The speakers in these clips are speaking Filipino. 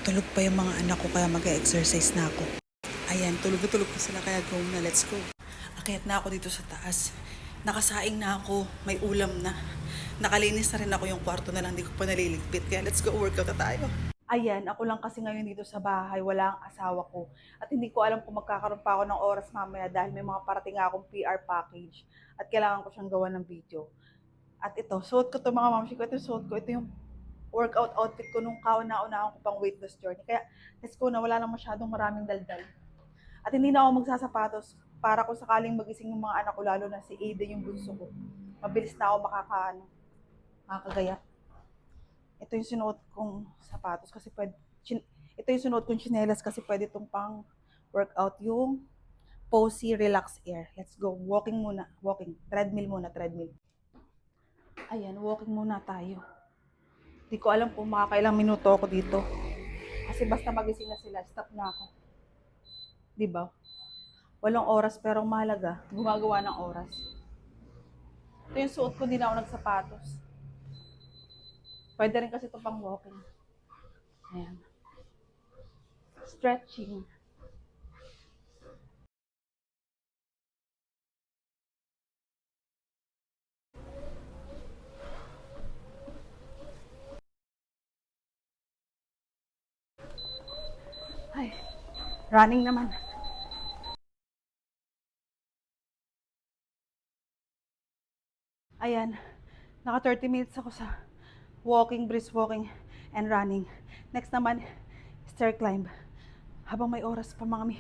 Tulog pa yung mga anak ko kaya mag-exercise na ako. Ayan, tulog na tulog pa sila kaya go na, let's go. Akyat na ako dito sa taas. Nakasaing na ako, may ulam na. Nakalinis na rin ako yung kwarto na lang, di ko pa naliligpit. Kaya let's go, workout na tayo. Ayan, ako lang kasi ngayon dito sa bahay, wala ang asawa ko. At hindi ko alam kung magkakaroon pa ako ng oras mamaya dahil may mga parating akong PR package. At kailangan ko siyang gawa ng video. At ito, suot ko to mga mamsi ko. Ito suot ko. Ito yung workout outfit ko nung kauna-una ko pang weight loss journey. Kaya let's go na, wala lang masyadong maraming daldal. At hindi na ako magsasapatos para kung sakaling magising yung mga anak ko, lalo na si Aiden yung bunso ko. Mabilis na ako makakagaya. Ito yung sinuot kong sapatos kasi ito yung sinuot kong tsinelas kasi pwede itong pang workout yung Posy Relax Air. Let's go. Walking muna. Walking. Treadmill muna. Treadmill. Ayan, walking muna tayo. Di ko alam kung makakailang minuto ako dito. Kasi basta magising na sila, stop na ako. Diba? Walang oras pero mahalaga. Gumagawa ng oras. Ito yung suot ko, hindi na ako nagsapatos. Pwede rin kasi ito pang walking. Ayan. Stretching. Ay, running naman. Ayan, naka 30 minutes ako sa walking, brisk walking, and running. Next naman, stair climb. Habang may oras pa mga mi,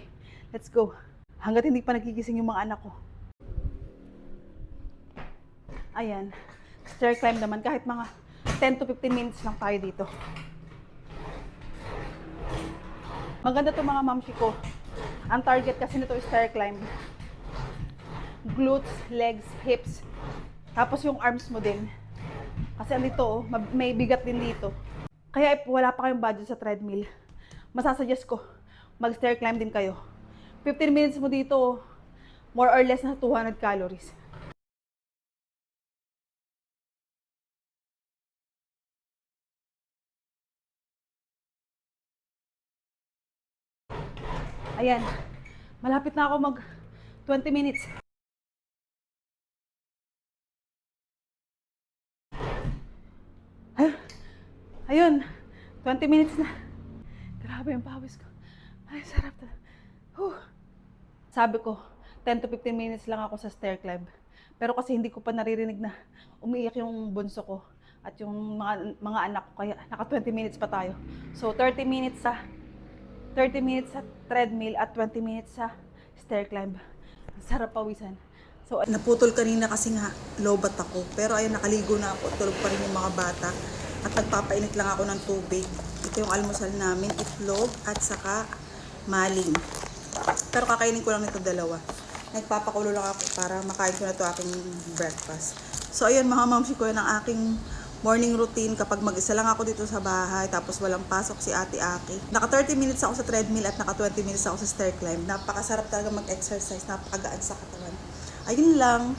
let's go. Hanggat hindi pa nagigising yung mga anak ko. Ayan, stair climb naman kahit mga 10 to 15 minutes lang tayo dito. Maganda to mga mamsi ko. Ang target kasi nito is stair climb. Glutes, legs, hips. Tapos yung arms mo din. Kasi andito, may bigat din dito. Kaya if wala pa kayong budget sa treadmill, masasuggest ko, mag-stair climb din kayo. 15 minutes mo dito, more or less na 200 calories. Ayan, malapit na ako mag 20 minutes. Ayun, 20 minutes na. Grabe yung pawis ko. Ay, sarap na. Sabi ko, 10 to 15 minutes lang ako sa stair climb. Pero kasi hindi ko pa naririnig na umiiyak yung bunso ko at yung mga anak ko. Kaya naka 20 minutes pa tayo. So, 30 minutes sa treadmill at 20 minutes sa stair climb. Sarap pawisan. So, naputol kanina kasi nga lowbat ako. Pero ayun, nakaligo na ako. Tulog pa rin yung mga bata. At nagpapainit lang ako ng tubig. Ito yung almusal namin, itlog at saka maling. Pero kakainin ko lang nito dalawa. Nagpapakulo lang ako para makain ko na ito aking breakfast. So ayun mga mamsi ko, yan ang aking morning routine kapag mag-isa lang ako dito sa bahay tapos walang pasok si Ate Aki. Naka 30 minutes ako sa treadmill at naka 20 minutes ako sa stair climb. Napakasarap talaga mag-exercise, napakagaan sa katawan. Ayun lang.